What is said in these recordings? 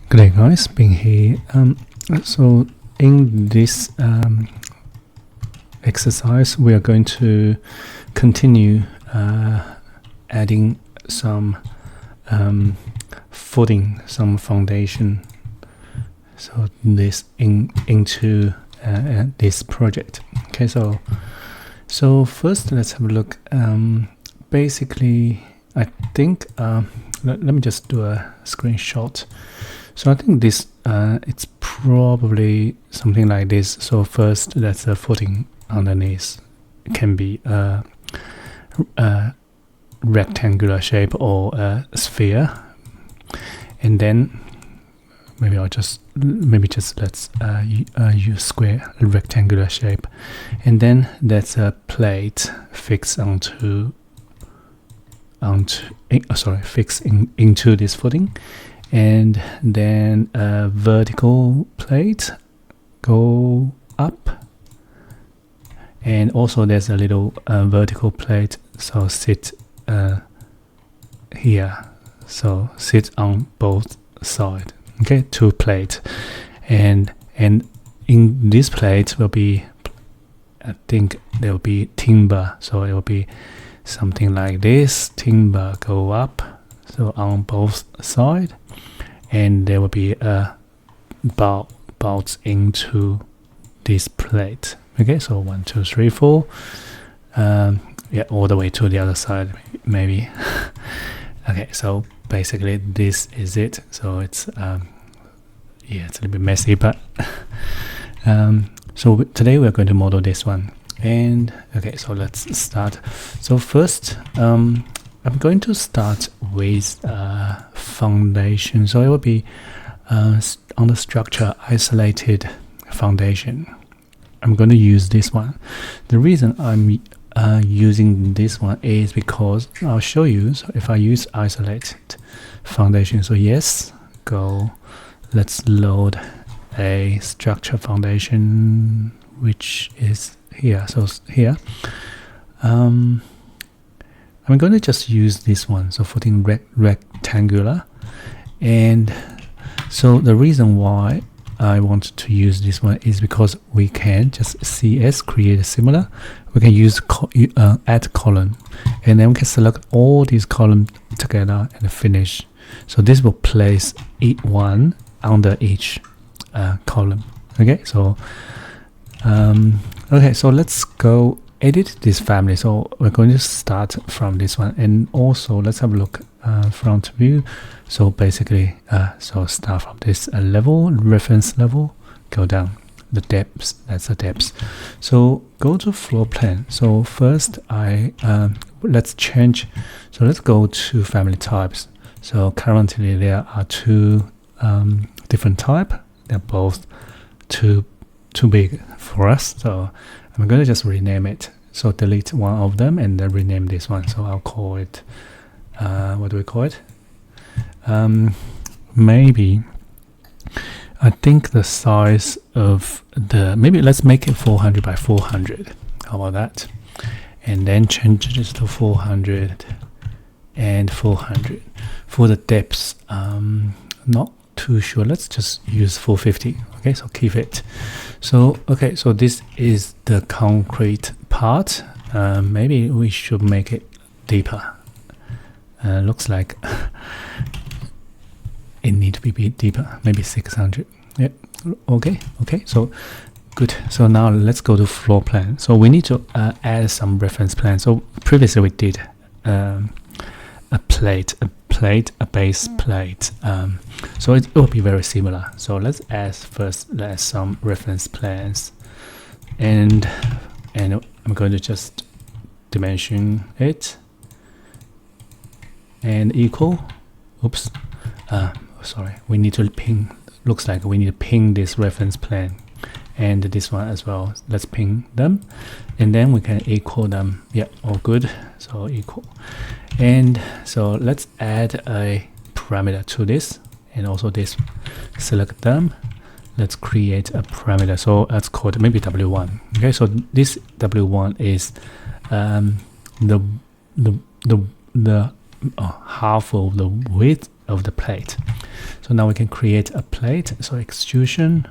Good day guys, being here. So in this exercise we are going to continue adding some footing, some foundation, so this into this project. Okay, so first let's have a look. Basically I think let me just do a screenshot. So I think this it's probably something like this. So first that's a footing underneath. It can be a rectangular shape or a sphere, and then maybe let's use square, a rectangular shape, and then that's a plate fixed into this footing, and then a vertical plate go up, and also there's a little vertical plate, so sit here, so sit on both sides. Okay, two plate, and in this plate will be, I think there will be timber, so it will be something like this. Timber go up, so on both sides, and there will be a bolts into this plate. Okay, so 1 2 3 4, yeah, all the way to the other side maybe. Okay, so basically this is it. So it's yeah, it's a little bit messy, but so today we're going to model this one. And okay, so let's start. So first I'm going to start with foundation. So it will be on the structure isolated foundation. I'm going to use this one. The reason I'm using this one is because I'll show you. So if I use isolated foundation, so yes, let's load a structure foundation, which is here. So here I'm going to just use this one, so footing rectangular. And so the reason why I want to use this one is because we can just CS create a similar. We can use add column, and then we can select all these columns together and finish. So this will place one under each column. Okay, so okay, so let's go edit this family. So we're going to start from this one, and also let's have a look front view. So basically so start from this level, reference level, go down the depths, that's the depths. So go to floor plan. So first let's change, so let's go to family types. So currently there are two different type. They're both too big for us, so I'm going to just rename it. So delete one of them and then rename this one. So I'll call it what do we call it? Maybe I think the size of maybe let's make it 400 by 400. How about that? And then change this to 400 and 400 for the depths. Not too sure. Let's just use 450. Okay, so keep it. So okay, so this is the concrete part. Maybe we should make it deeper. Looks like it need to be deeper, maybe 600. Yep. Okay, so good. So now let's go to floor plan. So we need to add some reference plan. So previously we did a base plate. So it will be very similar. So let's add some reference plans, and I'm going to just dimension it and equal. Oops. Sorry. We need to ping. Looks like we need to ping this reference plan and this one as well. Let's ping them, and then we can equal them. Yeah, all good. So equal. And so let's add a parameter to this, and also this. Select them. Let's create a parameter. So let's call it maybe W1. Okay, so this W1 is the half of the width of the plate. So now we can create a plate. So extrusion,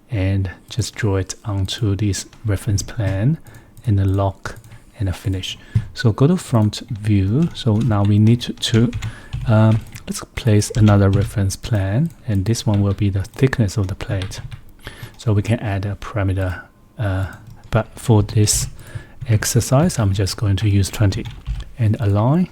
and just draw it onto this reference plane, and a lock and a finish. So go to front view. So now we need to let's place another reference plane, and this one will be the thickness of the plate. So we can add a parameter, but for this exercise I'm just going to use 20, and align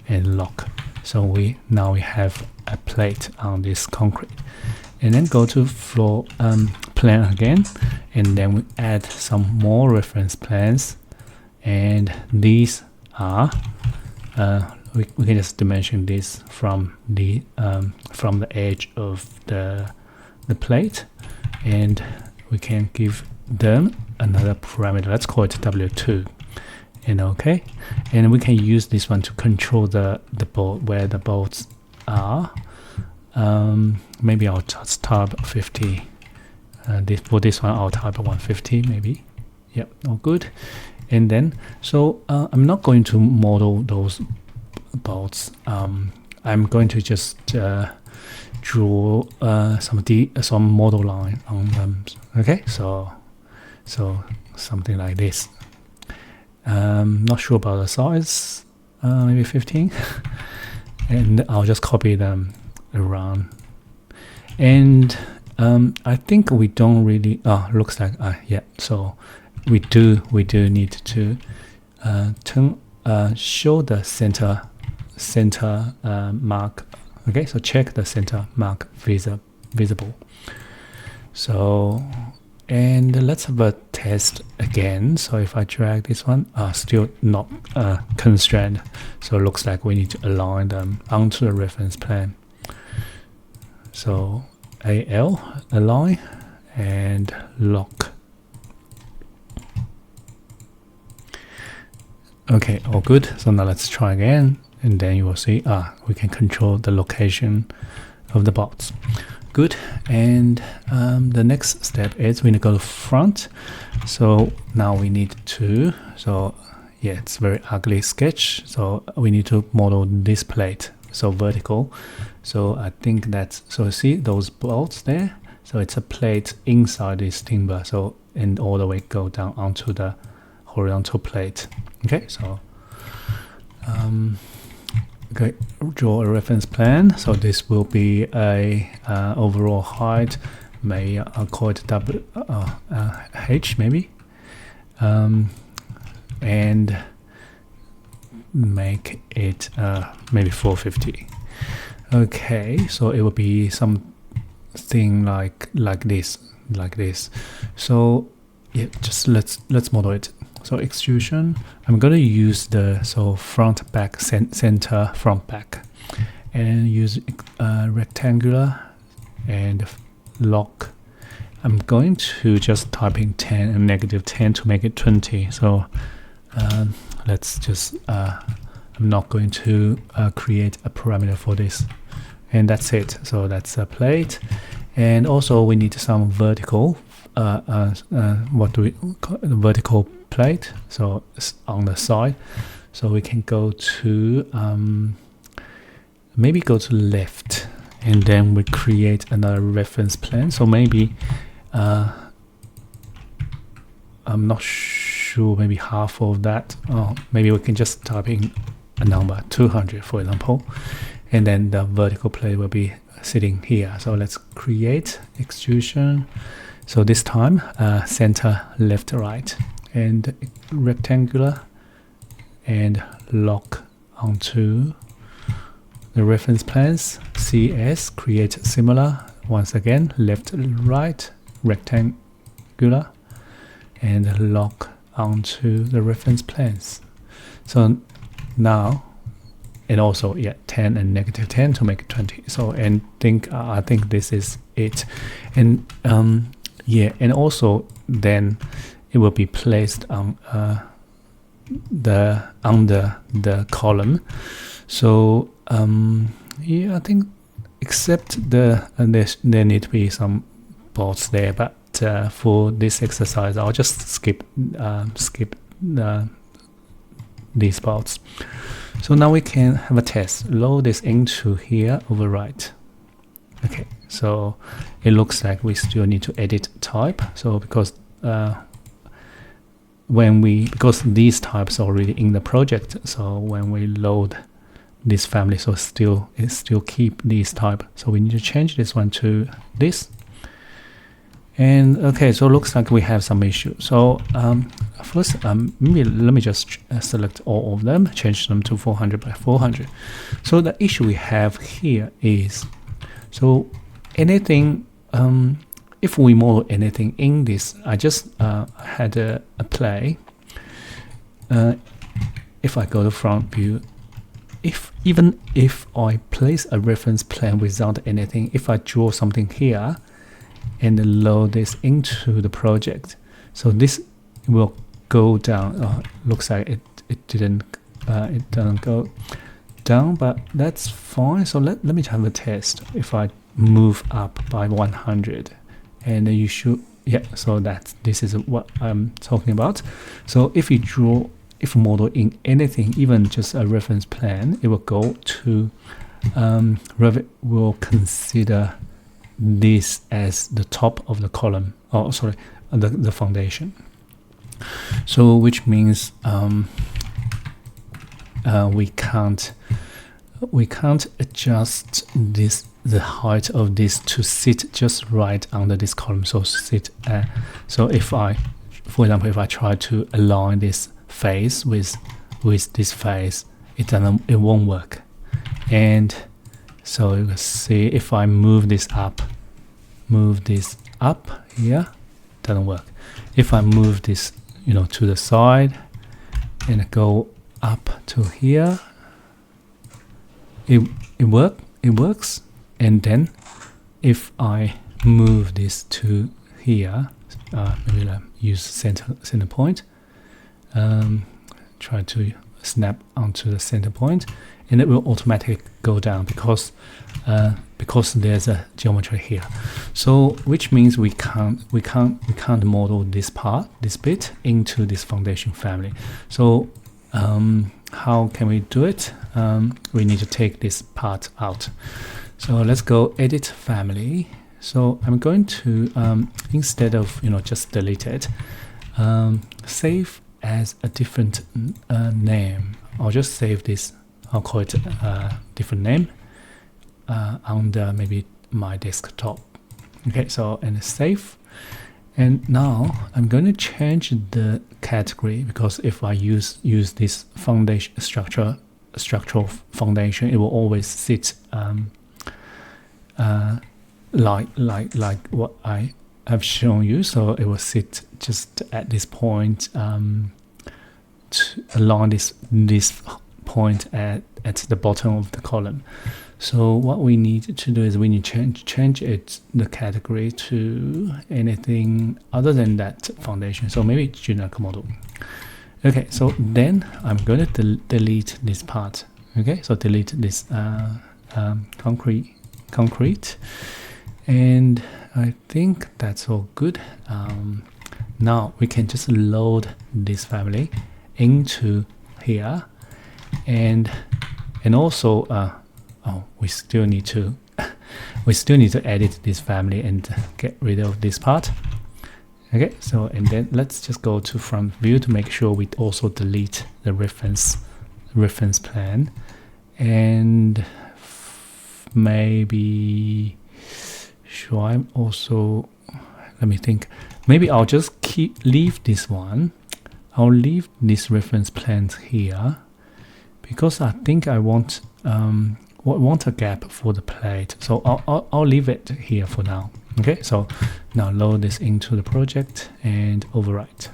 and lock. So now we have a plate on this concrete. And then go to floor plan again, and then we add some more reference plans, and these are we can just dimension this from the edge of the plate, and we can give them another parameter. Let's call it W2, and OK, and we can use this one to control the bolt, where the bolts are. Maybe I'll just type 50. For this one I'll type 150 maybe. Yep, all good. And then so I'm not going to model those bolts. I'm going to just draw some model line on them. Okay, so something like this. Not sure about the size. Maybe 15. And I'll just copy them around, and I think we don't really looks like yeah, so we do need to show the center mark. Okay, so check the center mark visible. So, and let's have a test again. So if I drag this one, still not constrained, so it looks like we need to align them onto the reference plane. So AL, align and lock. Okay, all good. So now let's try again, and then you will see we can control the location of the bolts. Good. And the next step is we need to go to front. So now we need to, so yeah, it's very ugly sketch, so we need to model this plate, so vertical. So I think that's, so see those bolts there, so it's a plate inside this timber, so and all the way go down onto the horizontal plate. Okay, so okay, draw a reference plan. So this will be a overall height, may I'll call it H maybe, and make it maybe 450. Okay, so it will be something like this. So yeah, just let's model it. So extrusion, I'm going to use the front back center front back, and use rectangular and lock. I'm going to just type in 10 and -10 to make it 20. So let's just I'm not going to create a parameter for this, and that's it. So that's a plate, and also we need some vertical what do we call it? Vertical plate, so it's on the side. So we can go to maybe go to left, and then we create another reference plane. So maybe I'm not sure, maybe half of that. Maybe we can just type in a number 200 for example, and then the vertical plate will be sitting here. So let's create extrusion. So this time center left right, and rectangular, and lock onto the reference planes. CS, create similar, once again left right, rectangular, and lock onto the reference planes. So now, and also 10 and -10 to make it 20. So and I think this is it. And yeah, and also then it will be placed on under the column. So yeah, I think except there need to be some bolts there, but for this exercise I'll just skip these bolts. So now we can have a test. Load this into here, overwrite. Okay, so it looks like we still need to edit type. So because these types are already in the project, so when we load this family, so it still keep these type. So we need to change this one to this. And okay, so it looks like we have some issue. So first, maybe let me just select all of them, change them to 400 by 400. So the issue we have here is, so anything, if we model anything in this, I just had a play. If I go to front view, even if I place a reference plane without anything, if I draw something here and load this into the project, so this will go down. Looks like it doesn't go down, but that's fine. So let me have a test. If I move up by 100, and you should, yeah, so this is what I'm talking about. So if you model in anything, even just a reference plane, it will go to Revit will consider this as the top of the column. Oh, sorry, the foundation. So which means we can't adjust the height of this to sit just right under this column. So so if I, for example, if I try to align this face with this face, it won't work. And so you can see if I move this up here, doesn't work. If I move this, to the side and go up to here, it works. And then if I move this to here, maybe I'll use center point, try to snap onto the center point, and it will automatically go down because there's a geometry here. So which means we can't model this bit into this foundation family. So how can we do it? We need to take this part out. So let's go edit family. So I'm going to instead of just delete it, save as a different name. I'll just save this. I'll call it a different name under maybe my desktop. Okay, so and save. And now I'm going to change the category, because if I use this foundation structural foundation, it will always sit like what I have shown you. So it will sit just at this point, along this point at the bottom of the column. So what we need to do is we need to change the category to anything other than that foundation. So maybe generic model. Okay, so then I'm going to delete this part. Okay, so delete this concrete, and I think that's all good. Now we can just load this family into here, and also we still need to edit this family and get rid of this part. Okay, so and then let's just go to front view to make sure we also delete the reference plan, and maybe should I also, let me think, maybe I'll just leave this one. I'll leave this reference plan here, because I think I want a gap for the plate. So I'll leave it here for now. Okay, so now load this into the project and overwrite.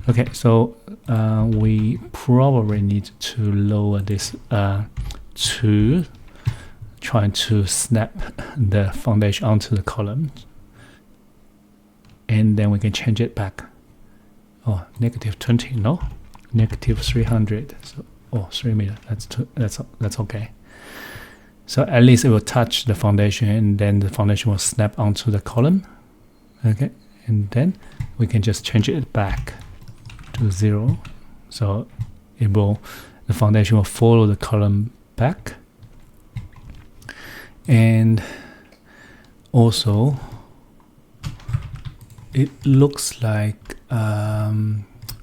Okay, so we probably need to lower this to try to snap the foundation onto the column, and then we can change it back. Oh, -20, no, -300. So 3 meters. That's okay. So at least it will touch the foundation, and then the foundation will snap onto the column. Okay, and then we can just change it back to 0. So it will the foundation will follow the column back. And also it looks like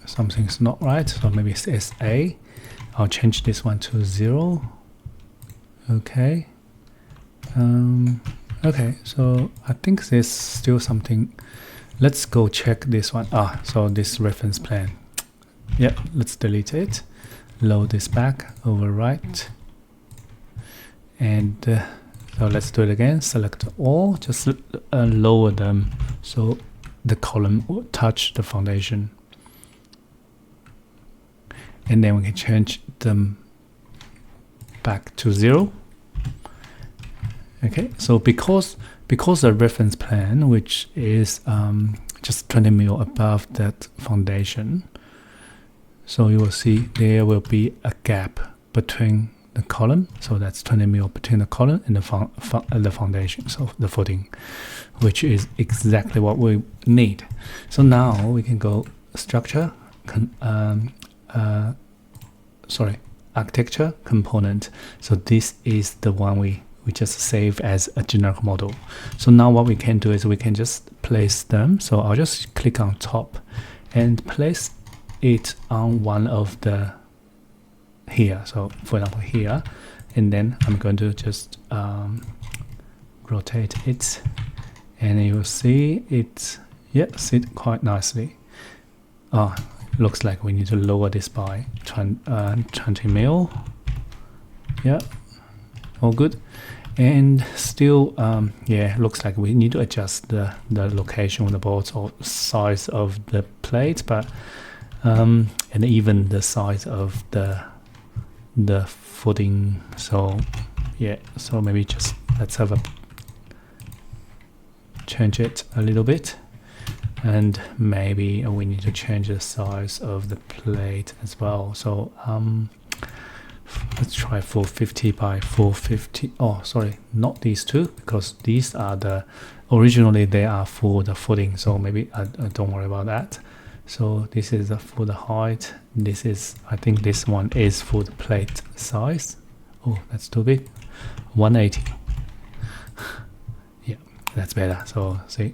something's not right, so maybe it's SA. I'll change this one to 0. Okay. Okay, so I think there's still something. Let's go check this one. So this reference plan. Yep, let's delete it. Load this back, overwrite. And so let's do it again. Select all, just lower them so the column will touch the foundation. And then we can change them back to 0. Okay, so because the reference plan, which is just 20 mil above that foundation, so you will see there will be a gap between the column, so that's 20 mil between the column and the foundation, so the footing, which is exactly what we need. So now we can go structure, architecture component. So this is the one we just save as a generic model. So now what we can do is we can just place them. So I'll just click on top and place it on one of the here. So for example here, and then I'm going to just rotate it, and you will see it sit quite nicely. Looks like we need to lower this by 20 mil. Yeah, all good. And still, looks like we need to adjust the location of the bolts or size of the plate, but and even the size of the footing. So yeah, so maybe just let's have a change it a little bit, and maybe we need to change the size of the plate as well. So let's try 450 by 450. Oh, sorry, not these two, because these are originally they are for the footing, so maybe I don't worry about that. So this is for the height. This is, I think this one is for the plate size. Oh, that's too big. 180. Yeah, that's better. So see,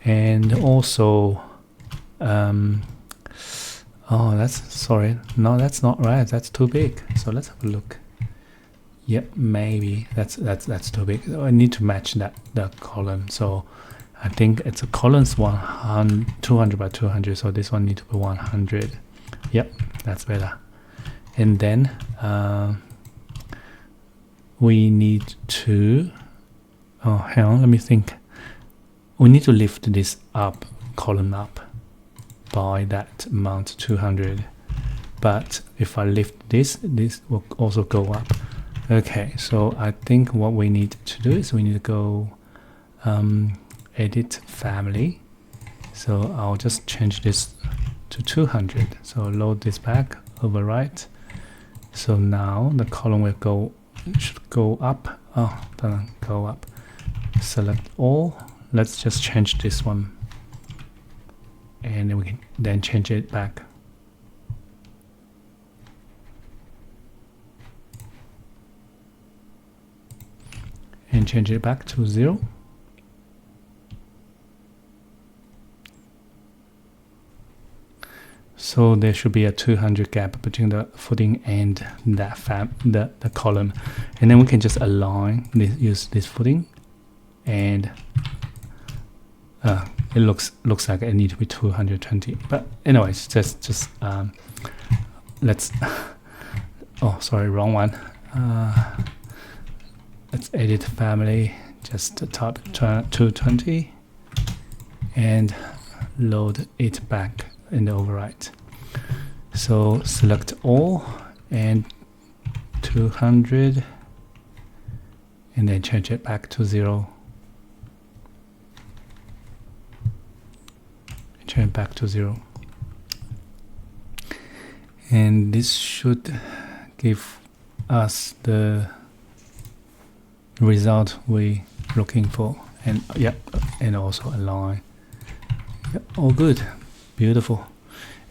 and also no, that's not right, that's too big. So let's have a look. Yep, maybe that's too big. So I need to match that column. So I think it's a column's 200 by 200, so this one needs to be 100. Yep, that's better. And then we need to hang on, let me think. We need to lift this column up by that amount 200, but if I lift this will also go up. Okay, so I think what we need to do is we need to go edit family. So I'll just change this to 200. So load this back, overwrite. So now the column will should go up. Doesn't go up. Select all. Let's just change this one, and then we can then change it back. And change it back to 0. So there should be a 200 gap between the footing and the column, and then we can just align use this footing, and it looks like it needs to be 220. But anyways, just let's. Oh, sorry, wrong one. Let's edit family. Just type 220 and load it back in the override. So select all and 200, and then change it back to 0. Change back to 0. And this should give us the result we're looking for. And yeah, and also align. Yep, all good. Beautiful.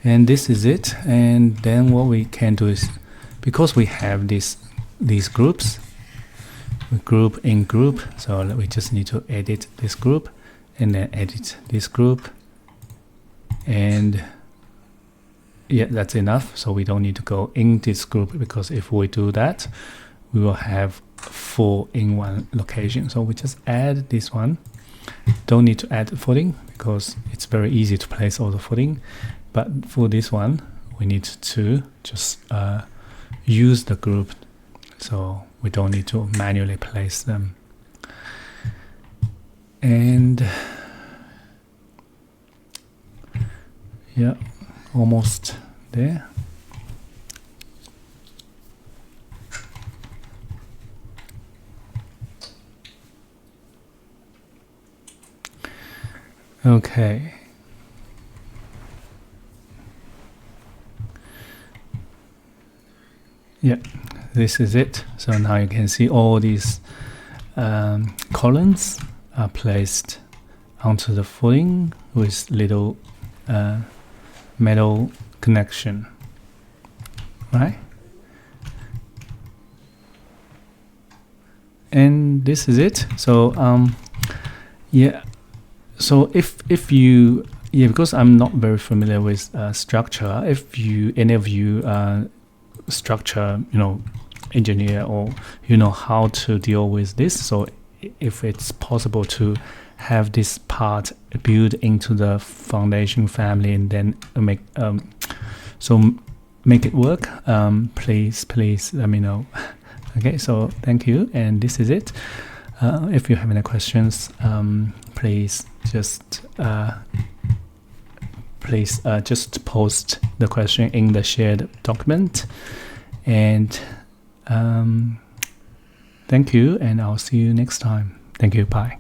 And this is it. And then what we can do is because we have these groups, we group in group, so we just need to edit this group and then edit this group, and yeah, that's enough. So we don't need to go in this group, because if we do that, we will have 4 in one location. So we just add this one. Don't need to add footing because it's very easy to place all the footing, but for this one we need to just use the group, so we don't need to manually place them. And yeah, almost there. Okay. Yeah, this is it. So now you can see all these columns are placed onto the footing with little metal connection, right? And this is it. So yeah. So if you, because I'm not very familiar with structure, if any of you structure, engineer, or how to deal with this, so if it's possible to have this part built into the foundation family and then make it work, please let me know. Okay, so thank you, and this is it. If you have any questions, please just post the question in the shared document. And thank you, and I'll see you next time. Thank you. Bye.